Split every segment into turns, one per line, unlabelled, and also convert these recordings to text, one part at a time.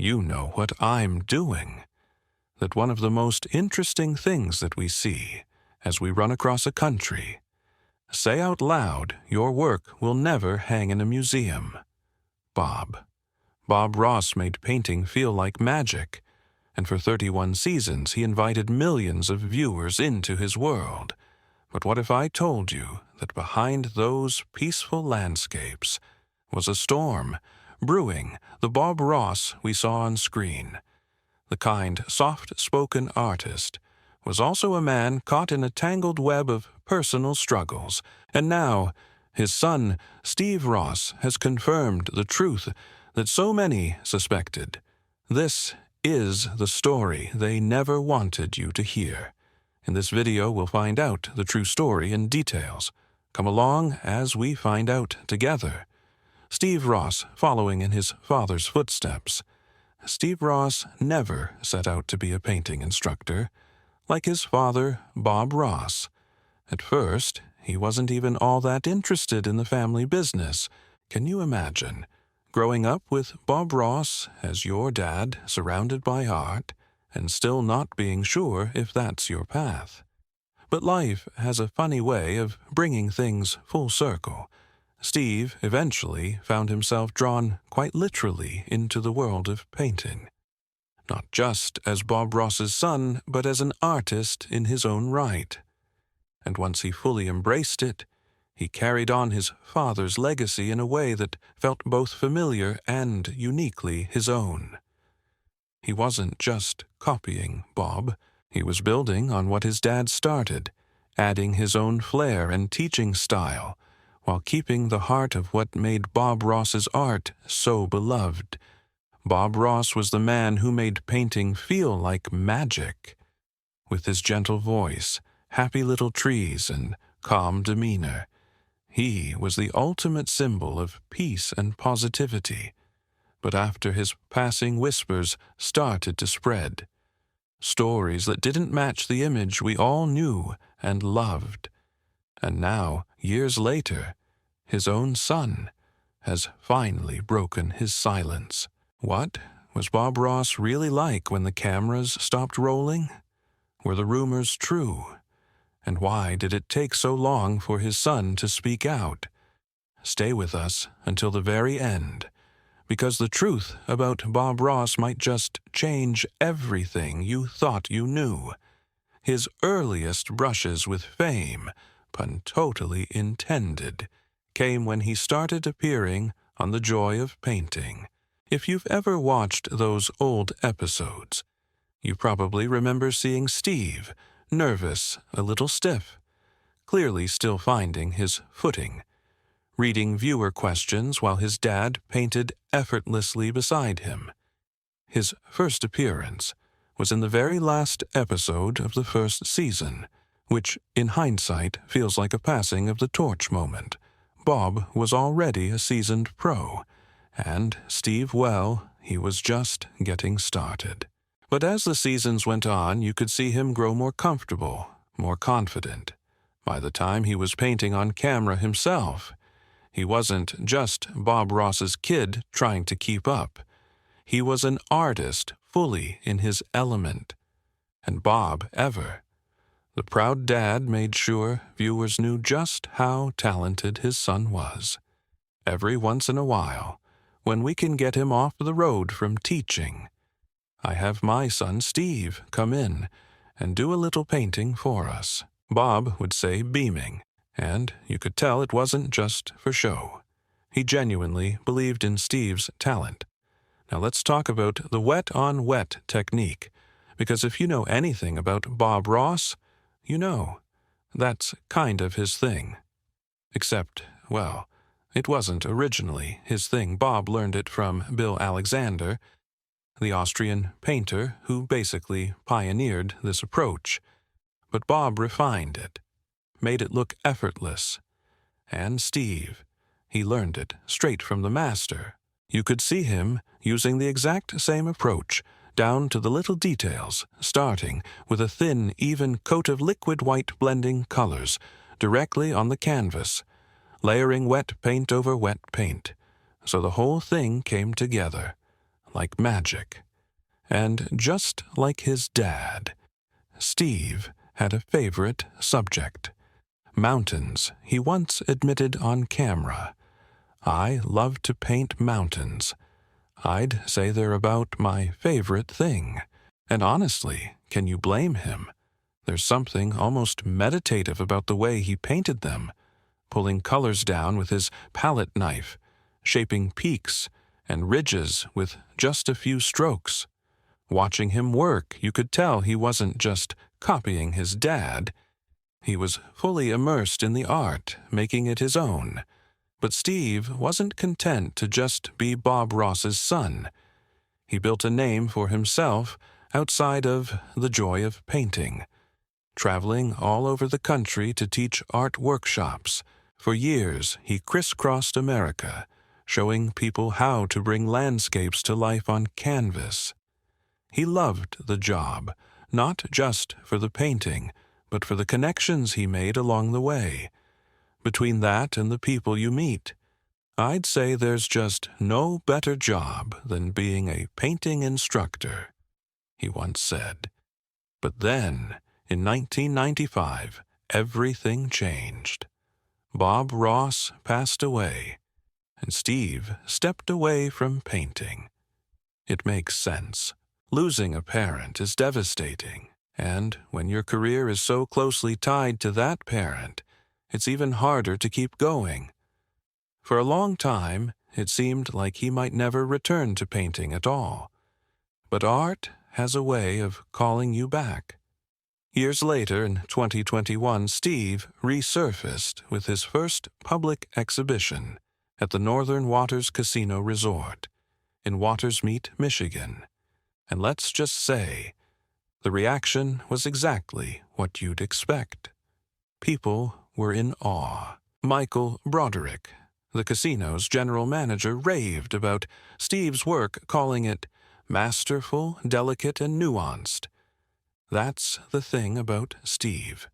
you know what I'm doing. That one of the most interesting things that we see as we run across a country, say out loud, your work will never hang in a museum. Bob. Bob Ross made painting feel like magic, and for 31 seasons he invited millions of viewers into his world. But what if I told you that behind those peaceful landscapes was a storm brewing, the Bob Ross we saw on screen? The kind, soft-spoken artist was also a man caught in a tangled web of personal struggles, and now his son, Steve Ross, has confirmed the truth that so many suspected. This is the story they never wanted you to hear. In this video, we'll find out the true story in details. Come along as we find out together. Steve Ross, following in his father's footsteps. Steve Ross never set out to be a painting instructor. Like his father, Bob Ross. At first, he wasn't even all that interested in the family business. Can you imagine growing up with Bob Ross as your dad, surrounded by art, and still not being sure if that's your path? But life has a funny way of bringing things full circle. Steve eventually found himself drawn quite literally into the world of painting. Not just as Bob Ross's son, but as an artist in his own right. And once he fully embraced it, he carried on his father's legacy in a way that felt both familiar and uniquely his own. He wasn't just copying Bob, he was building on what his dad started, adding his own flair and teaching style, while keeping the heart of what made Bob Ross's art so beloved. Bob Ross was the man who made painting feel like magic. With his gentle voice, happy little trees, and calm demeanor, he was the ultimate symbol of peace and positivity. But after his passing, whispers started to spread. Stories that didn't match the image we all knew and loved. And now, years later, his own son has finally broken his silence. What was Bob Ross really like when the cameras stopped rolling? Were the rumors true? And why did it take so long for his son to speak out? Stay with us until the very end, because the truth about Bob Ross might just change everything you thought you knew. His earliest brushes with fame, pun totally intended, came when he started appearing on The Joy of Painting. If you've ever watched those old episodes, you probably remember seeing Steve, nervous, a little stiff, clearly still finding his footing, reading viewer questions while his dad painted effortlessly beside him. His first appearance was in the very last episode of the first season, which, in hindsight, feels like a passing of the torch moment. Bob was already a seasoned pro, and Steve, well, he was just getting started. But as the seasons went on, you could see him grow more comfortable, more confident. By the time he was painting on camera himself, he wasn't just Bob Ross's kid trying to keep up. He was an artist fully in his element. And Bob ever. The proud dad made sure viewers knew just how talented his son was. Every once in a while, when we can get him off the road from teaching, I have my son Steve come in and do a little painting for us. Bob would say beaming, and you could tell it wasn't just for show. He genuinely believed in Steve's talent. Now let's talk about the wet-on-wet technique, because if you know anything about Bob Ross, you know that's kind of his thing. Except, well, it wasn't originally his thing. Bob learned it from Bill Alexander, the Austrian painter who basically pioneered this approach. But Bob refined it, made it look effortless. And Steve, he learned it straight from the master. You could see him using the exact same approach, down to the little details, starting with a thin, even coat of liquid white blending colors directly on the canvas, layering wet paint over wet paint, so the whole thing came together, like magic. And just like his dad, Steve had a favorite subject. Mountains, he once admitted on camera. "I love to paint mountains. I'd say they're about my favorite thing." And honestly, can you blame him? There's something almost meditative about the way he painted them, pulling colors down with his palette knife, shaping peaks and ridges with just a few strokes. Watching him work, you could tell he wasn't just copying his dad. He was fully immersed in the art, making it his own. But Steve wasn't content to just be Bob Ross's son. He built a name for himself outside of the joy of painting, traveling all over the country to teach art workshops. For years, he crisscrossed America, showing people how to bring landscapes to life on canvas. He loved the job, not just for the painting, but for the connections he made along the way. Between that and the people you meet, I'd say there's just no better job than being a painting instructor, he once said. But then, in 1995, everything changed. Bob Ross passed away, and Steve stepped away from painting. It makes sense. Losing a parent is devastating, and when your career is so closely tied to that parent, it's even harder to keep going. For a long time, it seemed like he might never return to painting at all. But art has a way of calling you back. Years later, in 2021, Steve resurfaced with his first public exhibition at the Northern Waters Casino Resort in Watersmeet, Michigan. And let's just say, the reaction was exactly what you'd expect. People were in awe. Michael Broderick, the casino's general manager, raved about Steve's work, calling it masterful, delicate, and nuanced. That's the thing about Steve.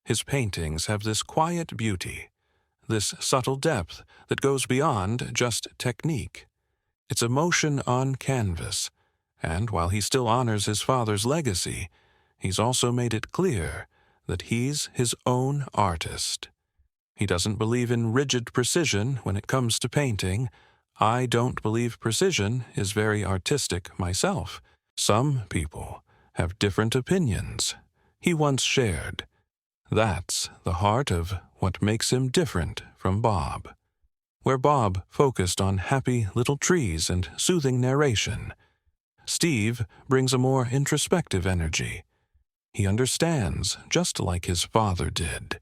His paintings have this quiet beauty, this subtle depth that goes beyond just technique. It's emotion on canvas, and while he still honors his father's legacy, he's also made it clear that he's his own artist. He doesn't believe in rigid precision when it comes to painting. I don't believe precision is very artistic myself. Some people have different opinions, he once shared. That's the heart of what makes him different from Bob. Where Bob focused on happy little trees and soothing narration, Steve brings a more introspective energy. He understands, just like his father did,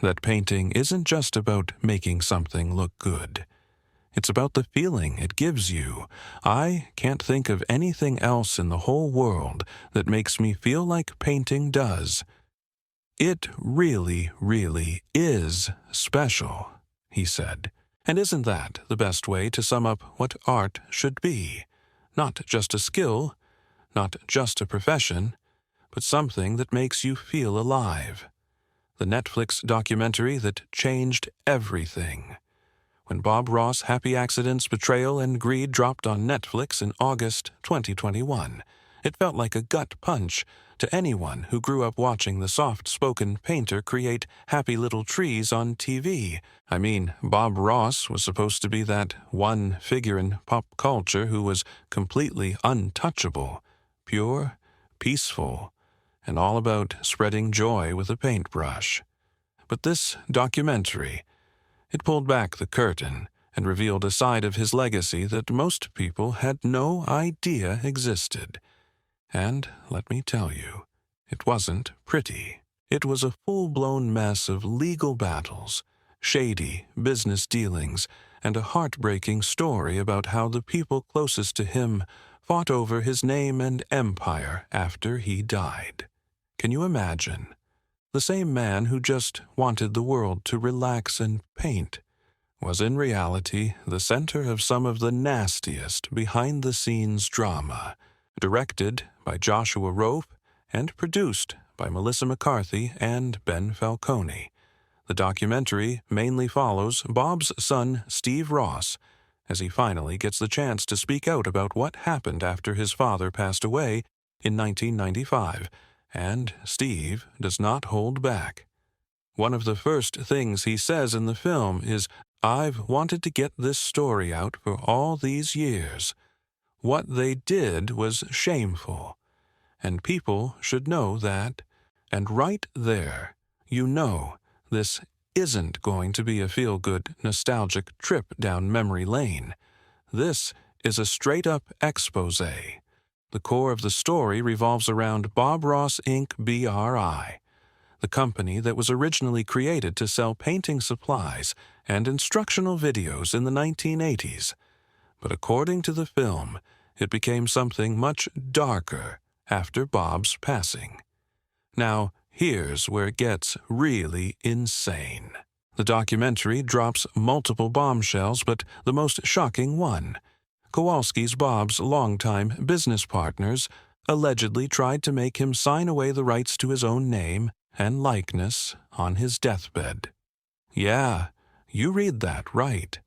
that painting isn't just about making something look good. It's about the feeling it gives you. I can't think of anything else in the whole world that makes me feel like painting does. It really, really is special, he said. And isn't that the best way to sum up what art should be? Not just a skill, not just a profession, but something that makes you feel alive. The Netflix documentary that changed everything. When Bob Ross' Happy Accidents, Betrayal, and Greed dropped on Netflix in August 2021, it felt like a gut punch to anyone who grew up watching the soft-spoken painter create happy little trees on TV. I mean, Bob Ross was supposed to be that one figure in pop culture who was completely untouchable, pure, peaceful, and all about spreading joy with a paintbrush. But this documentary, it pulled back the curtain and revealed a side of his legacy that most people had no idea existed. And let me tell you, it wasn't pretty. It was a full-blown mess of legal battles, shady business dealings, and a heartbreaking story about how the people closest to him fought over his name and empire after he died. Can you imagine? The same man who just wanted the world to relax and paint was in reality the center of some of the nastiest behind-the-scenes drama, directed by Joshua Rope and produced by Melissa McCarthy and Ben Falcone. The documentary mainly follows Bob's son Steve Ross as he finally gets the chance to speak out about what happened after his father passed away in 1995, and Steve does not hold back. One of the first things he says in the film is, "I've wanted to get this story out for all these years. What they did was shameful, and people should know that." And right there, you know this isn't going to be a feel-good, nostalgic trip down memory lane. This is a straight-up expose. The core of the story revolves around Bob Ross Inc. BRI, the company that was originally created to sell painting supplies and instructional videos in the 1980s. But according to the film, it became something much darker after Bob's passing. Now, here's where it gets really insane. The documentary drops multiple bombshells, but the most shocking one: Kowalskis, Bob's longtime business partners, allegedly tried to make him sign away the rights to his own name and likeness on his deathbed. Yeah, you read that right.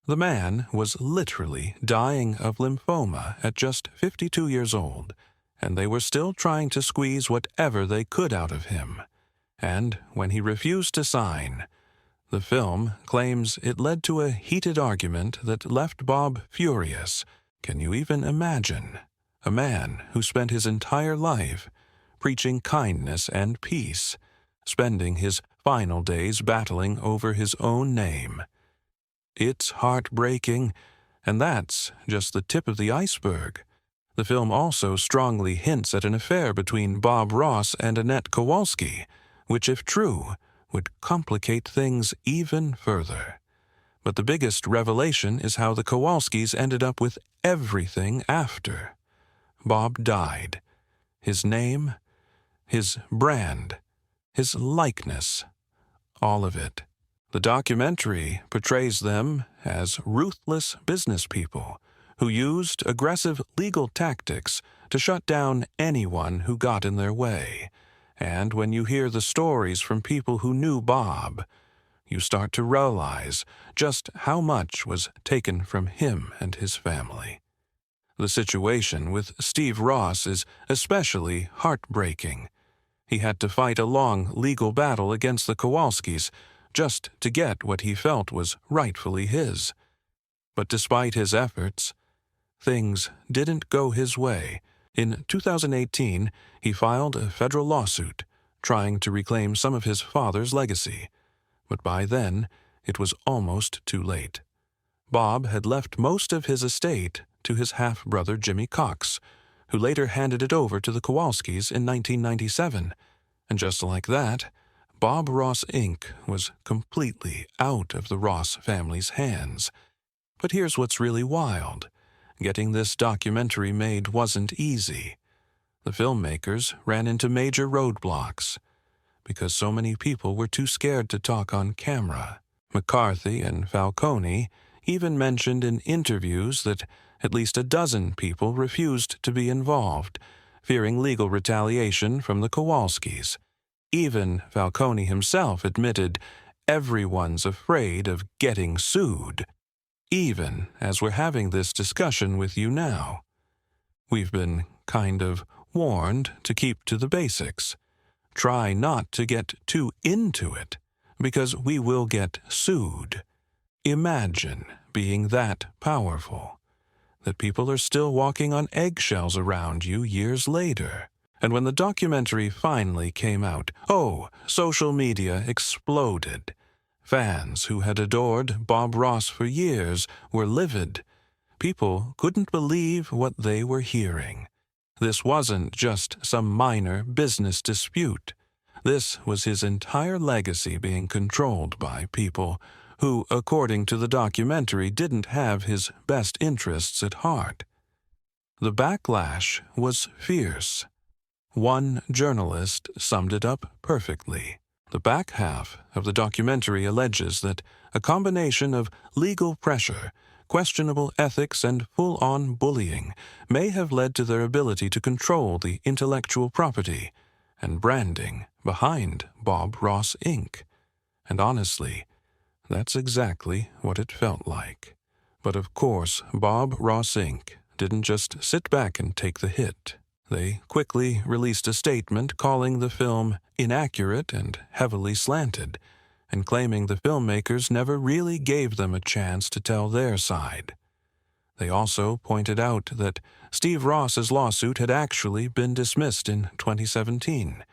The man was literally dying of lymphoma at just 52 years old, and they were still trying to squeeze whatever they could out of him. And when he refused to sign, the film claims it led to a heated argument that left Bob furious. Can you even imagine? A man who spent his entire life preaching kindness and peace, spending his final days battling over his own name. It's heartbreaking, and that's just the tip of the iceberg. The film also strongly hints at an affair between Bob Ross and Annette Kowalski, which, if true, would complicate things even further. But the biggest revelation is how the Kowalskis ended up with everything after. Bob died. His name, his brand, his likeness, all of it. The documentary portrays them as ruthless business people who used aggressive legal tactics to shut down anyone who got in their way. And when you hear the stories from people who knew Bob, you start to realize just how much was taken from him and his family. The situation with Steve Ross is especially heartbreaking. He had to fight a long legal battle against the Kowalskis just to get what he felt was rightfully his. But despite his efforts, things didn't go his way. In 2018, he filed a federal lawsuit trying to reclaim some of his father's legacy. But by then, it was almost too late. Bob had left most of his estate to his half-brother Jimmy Cox, who later handed it over to the Kowalskis in 1997. And just like that, Bob Ross Inc. was completely out of the Ross family's hands. But here's what's really wild. Getting this documentary made wasn't easy. The filmmakers ran into major roadblocks because so many people were too scared to talk on camera. McCarthy and Falcone even mentioned in interviews that at least a dozen people refused to be involved, fearing legal retaliation from the Kowalskis. Even Falcone himself admitted everyone's afraid of getting sued, even as we're having this discussion with you now. We've been kind of warned to keep to the basics. Try not to get too into it, because we will get sued. Imagine being that powerful, that people are still walking on eggshells around you years later. And when the documentary finally came out, social media exploded. Fans who had adored Bob Ross for years were livid. People couldn't believe what they were hearing. This wasn't just some minor business dispute. This was his entire legacy being controlled by people who, according to the documentary, didn't have his best interests at heart. The backlash was fierce. One journalist summed it up perfectly. The back half of the documentary alleges that a combination of legal pressure, questionable ethics, and full-on bullying may have led to their ability to control the intellectual property and branding behind Bob Ross Inc. And honestly, that's exactly what it felt like. But of course, Bob Ross Inc. didn't just sit back and take the hit. They quickly released a statement calling the film inaccurate and heavily slanted, and claiming the filmmakers never really gave them a chance to tell their side. They also pointed out that Steve Ross's lawsuit had actually been dismissed in 2017,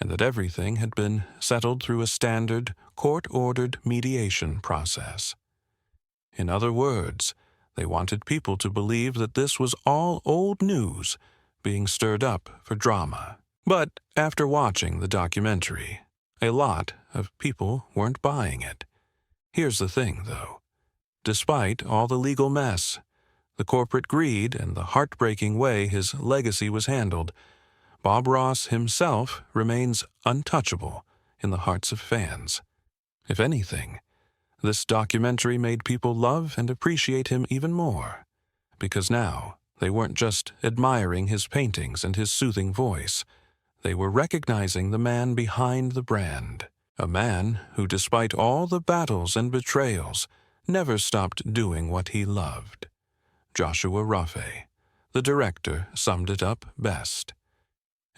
and that everything had been settled through a standard, court-ordered mediation process. In other words, they wanted people to believe that this was all old news being stirred up for drama. But after watching the documentary, a lot of people weren't buying it. Here's the thing, though. Despite all the legal mess, the corporate greed, and the heartbreaking way his legacy was handled, Bob Ross himself remains untouchable in the hearts of fans. If anything, this documentary made people love and appreciate him even more, because now they weren't just admiring his paintings and his soothing voice. They were recognizing the man behind the brand, a man who, despite all the battles and betrayals, never stopped doing what he loved. Joshua Ruffey, the director, summed it up best.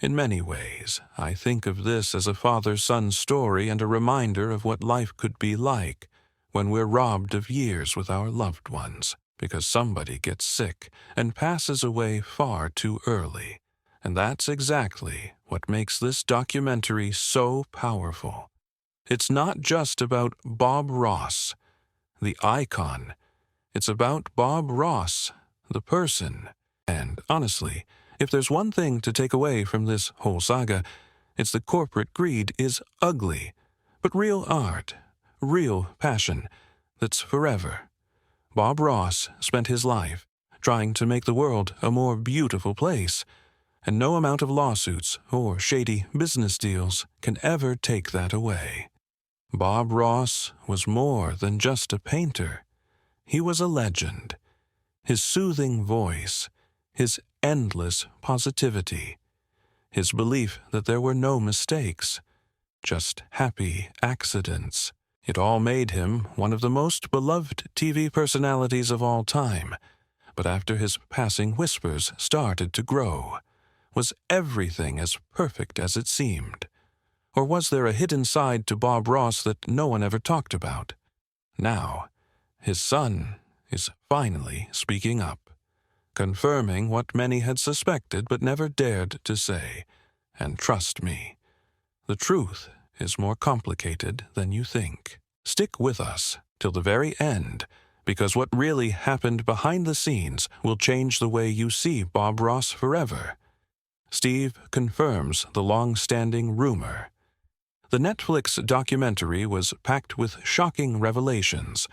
In many ways, I think of this as a father-son story and a reminder of what life could be like when we're robbed of years with our loved ones, because somebody gets sick and passes away far too early. And that's exactly what makes this documentary so powerful. It's not just about Bob Ross, the icon. It's about Bob Ross, the person. And honestly, if there's one thing to take away from this whole saga, it's that corporate greed is ugly, but real art, real passion, that's forever. Bob Ross spent his life trying to make the world a more beautiful place, and no amount of lawsuits or shady business deals can ever take that away. Bob Ross was more than just a painter. He was a legend. His soothing voice, his endless positivity, his belief that there were no mistakes, just happy accidents. It all made him one of the most beloved TV personalities of all time. But after his passing, whispers started to grow. Was everything as perfect as it seemed? Or was there a hidden side to Bob Ross that no one ever talked about? Now, his son is finally speaking up, confirming what many had suspected but never dared to say. And trust me, the truth is more complicated than you think. Stick with us till the very end, because what really happened behind the scenes will change the way you see Bob Ross forever. Steve confirms the long-standing rumor. The Netflix documentary was packed with shocking revelations,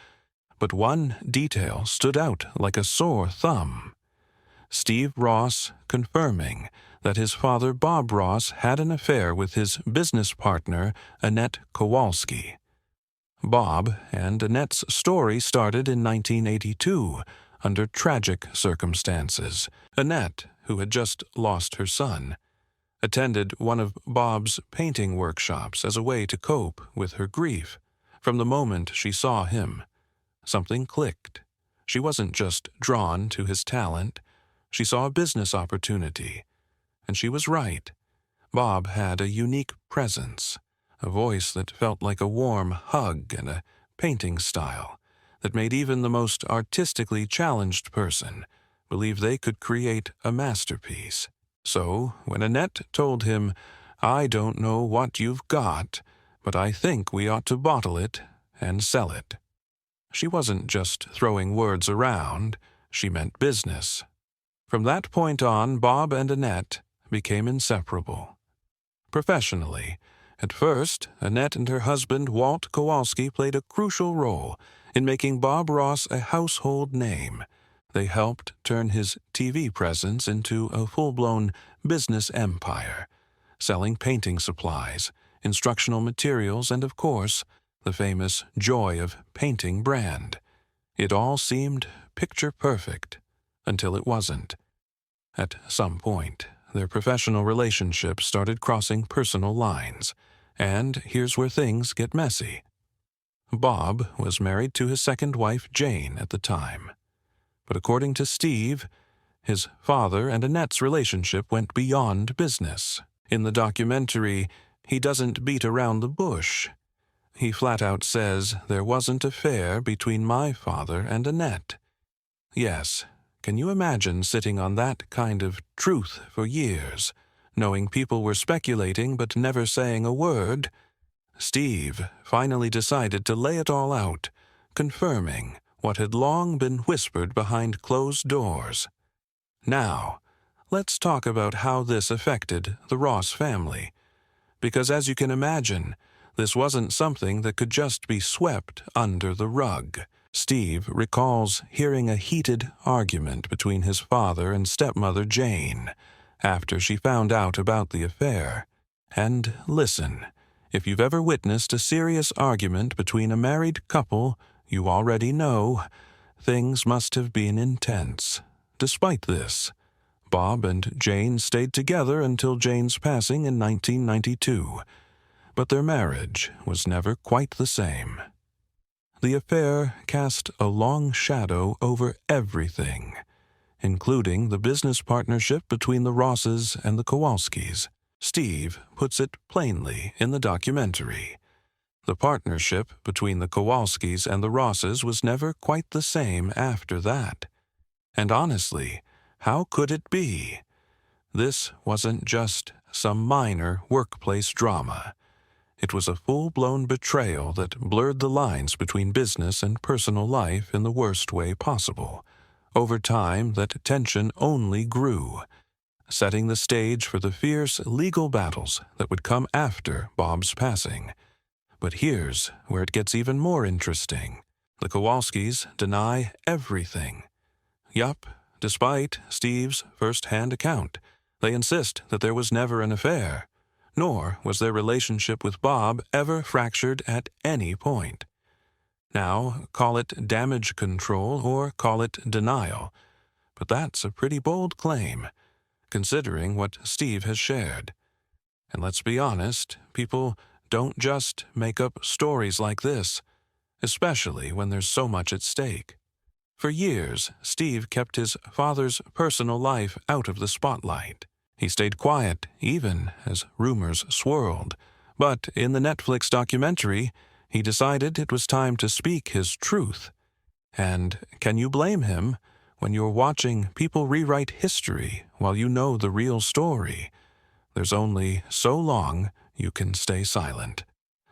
but one detail stood out like a sore thumb. Steve Ross confirming that his father Bob Ross had an affair with his business partner Annette Kowalski. Bob and Annette's story started in 1982 under tragic circumstances. Annette, who had just lost her son, attended one of Bob's painting workshops as a way to cope with her grief. From the moment she saw him, something clicked. She wasn't just drawn to his talent. She saw a business opportunity. And she was right. Bob had a unique presence, a voice that felt like a warm hug, and a painting style that made even the most artistically challenged person believe they could create a masterpiece. So, when Annette told him, "I don't know what you've got, but I think we ought to bottle it and sell it," she wasn't just throwing words around, she meant business. From that point on, Bob and Annette became inseparable. Professionally, at first, Annette and her husband Walt Kowalski played a crucial role in making Bob Ross a household name. They helped turn his TV presence into a full-blown business empire, selling painting supplies, instructional materials, and, of course, the famous Joy of Painting brand. It all seemed picture-perfect until it wasn't. At some point, their professional relationship started crossing personal lines, and here's where things get messy. Bob was married to his second wife, Jane, at the time. But according to Steve, his father and Annette's relationship went beyond business. In the documentary, he doesn't beat around the bush. He flat out says there wasn't a affair between my father and Annette. Yes, can you imagine sitting on that kind of truth for years, knowing people were speculating but never saying a word? Steve finally decided to lay it all out, confirming what had long been whispered behind closed doors. Now, let's talk about how this affected the Ross family, because as you can imagine, this wasn't something that could just be swept under the rug. Steve recalls hearing a heated argument between his father and stepmother Jane after she found out about the affair. And listen, if you've ever witnessed a serious argument between a married couple, you already know things must have been intense. Despite this, Bob and Jane stayed together until Jane's passing in 1992, but their marriage was never quite the same. The affair cast a long shadow over everything, including the business partnership between the Rosses and the Kowalskis. Steve puts it plainly in the documentary. The partnership between the Kowalskis and the Rosses was never quite the same after that. And honestly, how could it be? This wasn't just some minor workplace drama. It was a full-blown betrayal that blurred the lines between business and personal life in the worst way possible. Over time, that tension only grew, setting the stage for the fierce legal battles that would come after Bob's passing. But here's where it gets even more interesting. The Kowalskis deny everything. Yup, despite Steve's first-hand account, they insist that there was never an affair, nor was their relationship with Bob ever fractured at any point. Now, call it damage control or call it denial, but that's a pretty bold claim, considering what Steve has shared. And let's be honest, people don't just make up stories like this, especially when there's so much at stake. For years, Steve kept his father's personal life out of the spotlight. He stayed quiet, even as rumors swirled. But in the Netflix documentary, he decided it was time to speak his truth. And can you blame him when you're watching people rewrite history while you know the real story? There's only so long you can stay silent.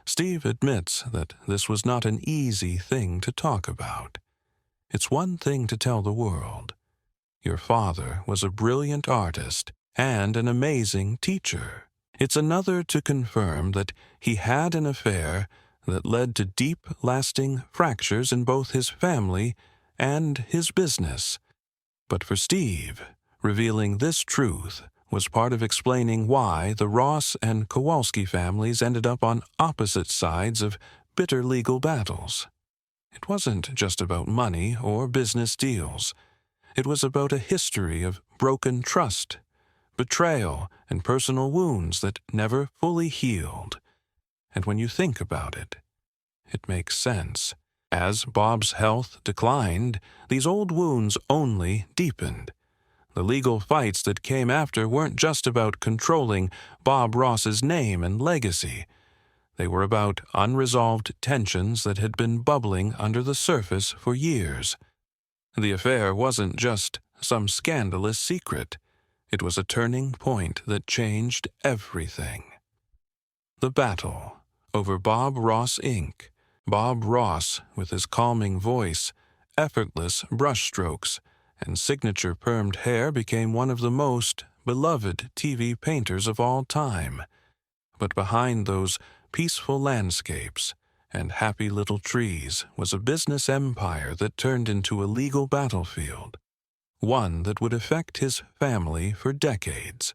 Steve admits that this was not an easy thing to talk about. It's one thing to tell the world, your father was a brilliant artist and an amazing teacher. It's another to confirm that he had an affair that led to deep, lasting fractures in both his family and his business. But for Steve, revealing this truth was part of explaining why the Ross and Kowalski families ended up on opposite sides of bitter legal battles. It wasn't just about money or business deals. It was about a history of broken trust, betrayal, and personal wounds that never fully healed. And when you think about it, it makes sense. As Bob's health declined, these old wounds only deepened. The legal fights that came after weren't just about controlling Bob Ross's name and legacy. They were about unresolved tensions that had been bubbling under the surface for years. The affair wasn't just some scandalous secret. It was a turning point that changed everything. The battle over Bob Ross, Inc. Bob Ross, with his calming voice, effortless brushstrokes, and signature permed hair, became one of the most beloved TV painters of all time. But behind those peaceful landscapes and happy little trees was a business empire that turned into a legal battlefield, one that would affect his family for decades.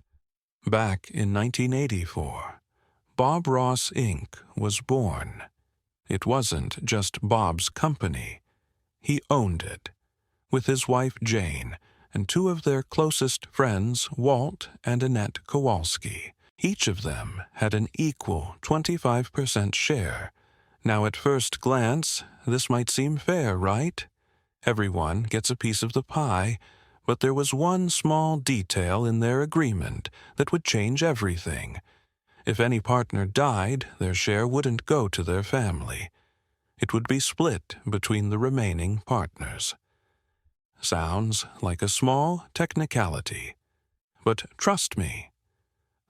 Back in 1984, Bob Ross, Inc. was born. It wasn't just Bob's company. He owned it, with his wife Jane and two of their closest friends, Walt and Annette Kowalski. Each of them had an equal 25% share. Now, at first glance, this might seem fair, right? Everyone gets a piece of the pie, but there was one small detail in their agreement that would change everything. If any partner died, their share wouldn't go to their family. It would be split between the remaining partners. Sounds like a small technicality. But trust me,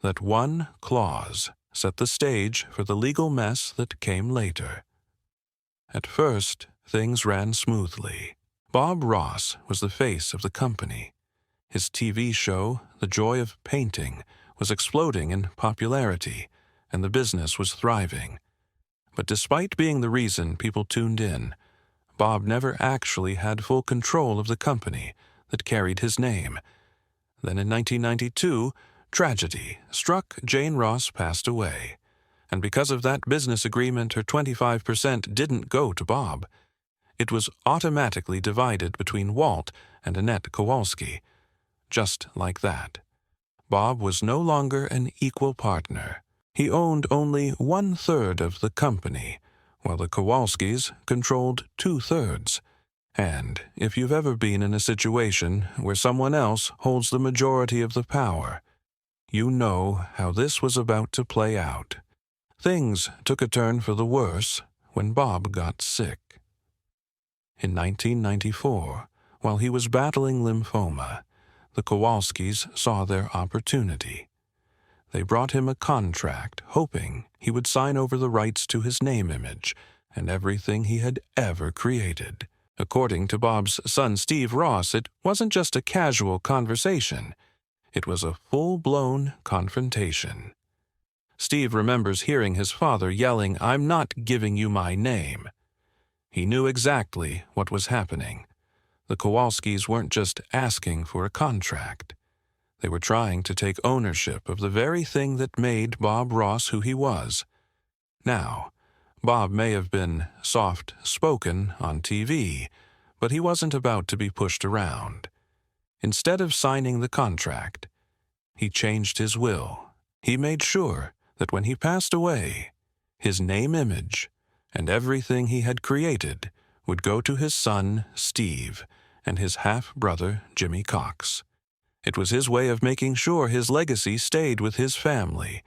that one clause set the stage for the legal mess that came later. At first, things ran smoothly. Bob Ross was the face of the company. His TV show, The Joy of Painting, was exploding in popularity, and the business was thriving. But despite being the reason people tuned in, Bob never actually had full control of the company that carried his name. Then in 1992, tragedy struck. Jane Ross passed away, and because of that business agreement, her 25% didn't go to Bob. It was automatically divided between Walt and Annette Kowalski. Just like that. Bob was no longer an equal partner. He owned only 1/3 of the company, while the Kowalskis controlled 2/3. And if you've ever been in a situation where someone else holds the majority of the power, you know how this was about to play out. Things took a turn for the worse when Bob got sick. In 1994, while he was battling lymphoma, the Kowalskis saw their opportunity. They brought him a contract, hoping he would sign over the rights to his name image and everything he had ever created. According to Bob's son Steve Ross, it wasn't just a casual conversation. It was a full-blown confrontation. Steve remembers hearing his father yelling, "I'm not giving you my name." He knew exactly what was happening. The Kowalskis weren't just asking for a contract. They were trying to take ownership of the very thing that made Bob Ross who he was. Now, Bob may have been soft-spoken on TV, but he wasn't about to be pushed around. Instead of signing the contract, he changed his will. He made sure that when he passed away, his name image and everything he had created would go to his son, Steve, and his half-brother, Jimmy Cox. It was his way of making sure his legacy stayed with his family,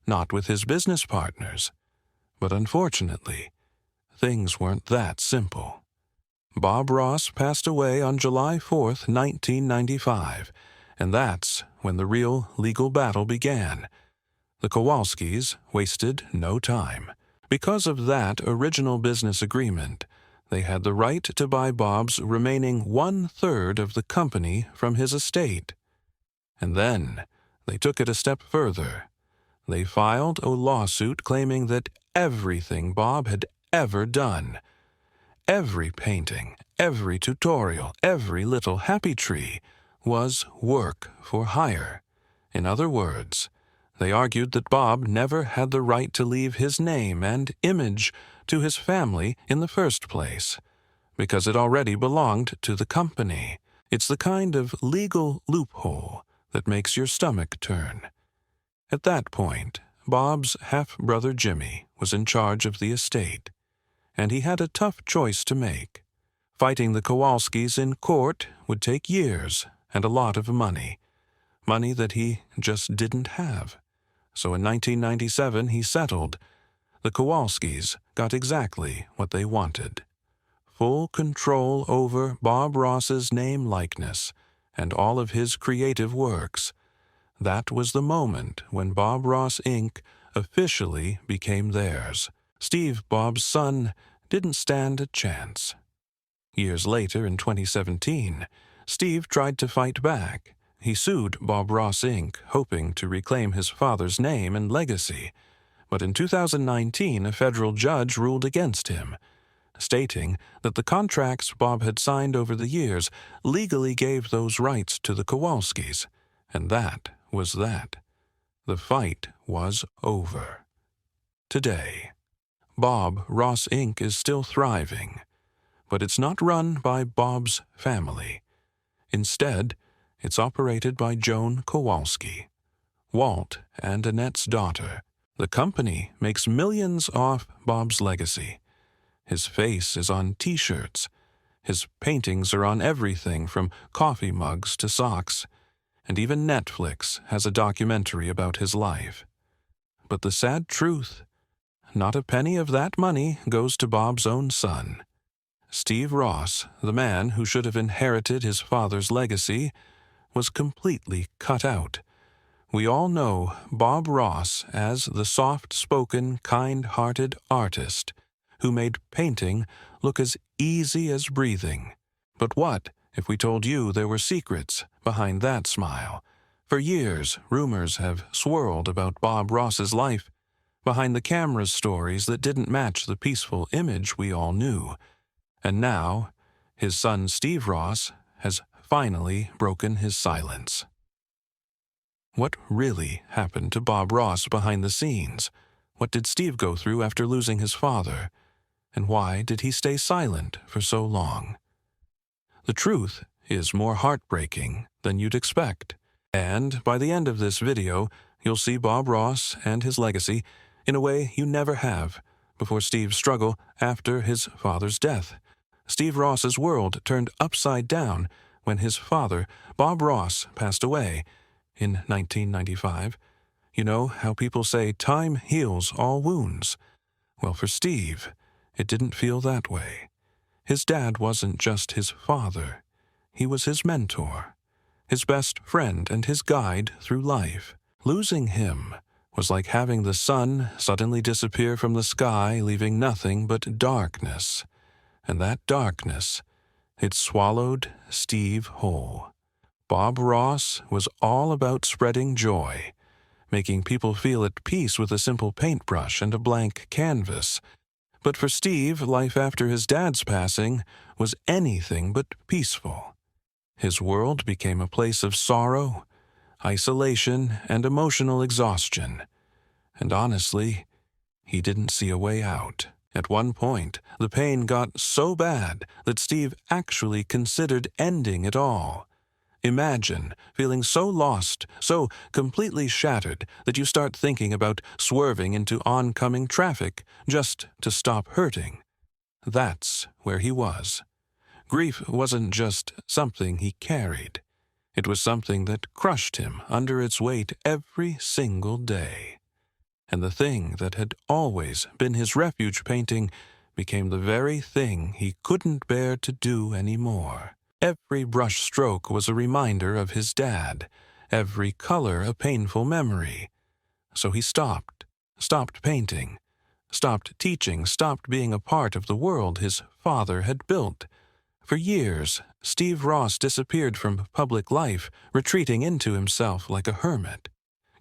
not with his business partners. But unfortunately, things weren't that simple. Bob Ross passed away on July 4th, 1995, and that's when the real legal battle began. The Kowalskis wasted no time. Because of that original business agreement, they had the right to buy Bob's remaining 1/3 of the company from his estate. And then they took it a step further. They filed a lawsuit claiming that everything Bob had ever done, every painting, every tutorial, every little happy tree, was work for hire. In other words, they argued that Bob never had the right to leave his name and image to his family in the first place, because it already belonged to the company. It's the kind of legal loophole that makes your stomach turn. At that point, Bob's half-brother Jimmy was in charge of the estate, and he had a tough choice to make. Fighting the Kowalskis in court would take years and a lot of money that he just didn't have. So in 1997, he settled. The Kowalskis got exactly what they wanted: full control over Bob Ross's name-likeness and all of his creative works. That was the moment when Bob Ross, Inc. officially became theirs. Steve, Bob's son, didn't stand a chance. Years later, in 2017, Steve tried to fight back. He sued Bob Ross, Inc., hoping to reclaim his father's name and legacy. But in 2019, a federal judge ruled against him, stating that the contracts Bob had signed over the years legally gave those rights to the Kowalskis, and that was that. The fight was over. Today, Bob Ross, Inc. is still thriving, but it's not run by Bob's family. Instead, it's operated by Joan Kowalski, Walt and Annette's daughter. The company makes millions off Bob's legacy. His face is on T-shirts. His paintings are on everything from coffee mugs to socks, and even Netflix has a documentary about his life. But the sad truth, not a penny of that money goes to Bob's own son. Steve Ross, the man who should have inherited his father's legacy, was completely cut out. We all know Bob Ross as the soft-spoken, kind-hearted artist who made painting look as easy as breathing. But what if we told you there were secrets behind that smile? For years, rumors have swirled about Bob Ross's life, behind the camera's stories that didn't match the peaceful image we all knew. And now, his son Steve Ross has finally broken his silence. What really happened to Bob Ross behind the scenes? What did Steve go through after losing his father? And why did he stay silent for so long? The truth is more heartbreaking than you'd expect. And by the end of this video, you'll see Bob Ross and his legacy in a way you never have before Steve's struggle after his father's death. Steve Ross's world turned upside down when his father, Bob Ross, passed away in 1995. You know how people say time heals all wounds? Well, for Steve, it didn't feel that way. His dad wasn't just his father. He was his mentor, his best friend and his guide through life. Losing him was like having the sun suddenly disappear from the sky, leaving nothing but darkness. And that darkness, it swallowed Steve whole. Bob Ross was all about spreading joy, making people feel at peace with a simple paintbrush and a blank canvas. But for Steve, life after his dad's passing was anything but peaceful. His world became a place of sorrow, isolation, and emotional exhaustion. And honestly, he didn't see a way out. At one point, the pain got so bad that Steve actually considered ending it all. Imagine feeling so lost, so completely shattered, that you start thinking about swerving into oncoming traffic just to stop hurting. That's where he was. Grief wasn't just something he carried. It was something that crushed him under its weight every single day. And the thing that had always been his refuge painting became the very thing he couldn't bear to do anymore. Every brush stroke was a reminder of his dad, every color a painful memory. So he stopped painting, stopped teaching, stopped being a part of the world his father had built. For years, Steve Ross disappeared from public life, retreating into himself like a hermit.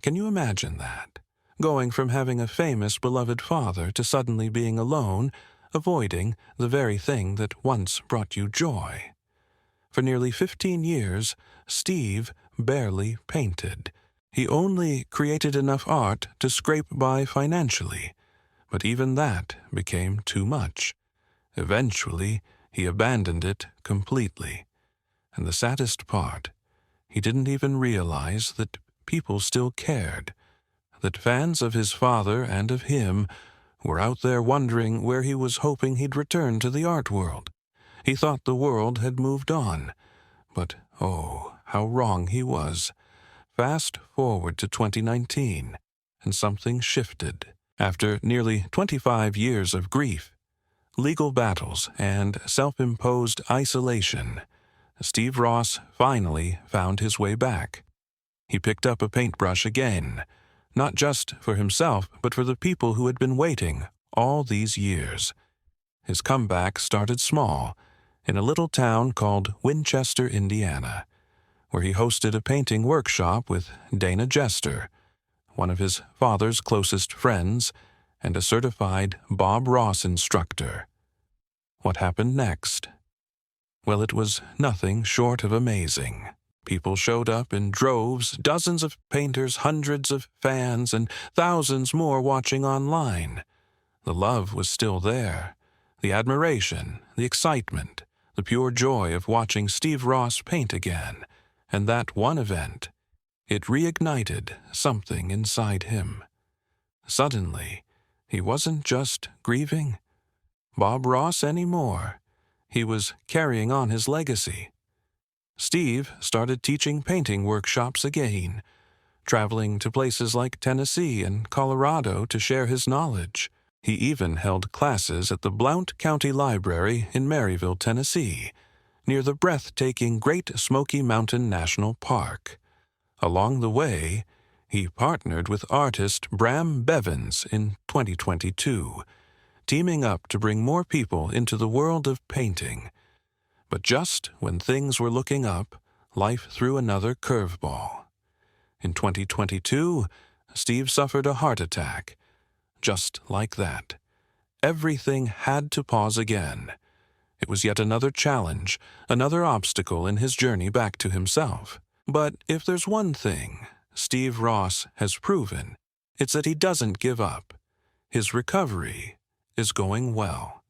Can you imagine that? Going from having a famous, beloved father to suddenly being alone, avoiding the very thing that once brought you joy. For nearly 15 years, Steve barely painted. He only created enough art to scrape by financially, but even that became too much. Eventually, he abandoned it completely. And the saddest part, he didn't even realize that people still cared, that fans of his father and of him were out there wondering where he was hoping he'd return to the art world. He thought the world had moved on, but oh, how wrong he was. Fast forward to 2019, and something shifted. After nearly 25 years of grief, legal battles, and self-imposed isolation, Steve Ross finally found his way back. He picked up a paintbrush again, not just for himself, but for the people who had been waiting all these years. His comeback started small, in a little town called Winchester, Indiana, where he hosted a painting workshop with Dana Jester, one of his father's closest friends, and a certified Bob Ross instructor. What happened next? Well, it was nothing short of amazing. People showed up in droves, dozens of painters, hundreds of fans, and thousands more watching online. The love was still there, the admiration, the excitement, the pure joy of watching Steve Ross paint again. And that one event, it reignited something inside him. Suddenly, he wasn't just grieving Bob Ross anymore. He was carrying on his legacy. Steve started teaching painting workshops again, traveling to places like Tennessee and Colorado to share his knowledge. He even held classes at the Blount County Library in Maryville, Tennessee, near the breathtaking Great Smoky Mountain National Park. Along the way, he partnered with artist Bram Bevins in 2022, teaming up to bring more people into the world of painting. But just when things were looking up, life threw another curveball. In 2022, Steve suffered a heart attack. Just like that. Everything had to pause again. It was yet another challenge, another obstacle in his journey back to himself. But if there's one thing Steve Ross has proven, it's that he doesn't give up. His recovery is going well.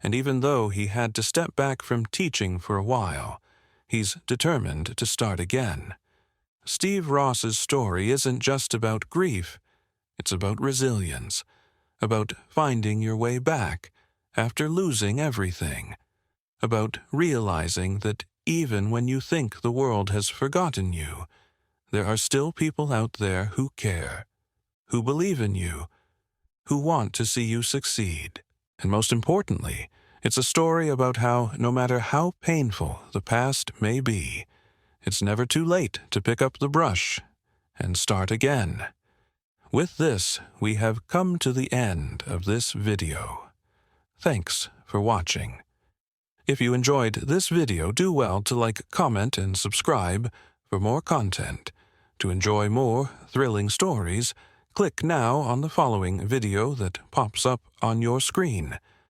And even though he had to step back from teaching for a while, he's determined to start again. Steve Ross's story isn't just about grief. It's about resilience, about finding your way back after losing everything, about realizing that even when you think the world has forgotten you, there are still people out there who care, who believe in you, who want to see you succeed. And most importantly, it's a story about how, no matter how painful the past may be, it's never too late to pick up the brush and start again. With this, we have come to the end of this video. Thanks for watching. If you enjoyed this video, do well to like, comment, and subscribe for more content. To enjoy more thrilling stories, click now on the following video that pops up on your screen.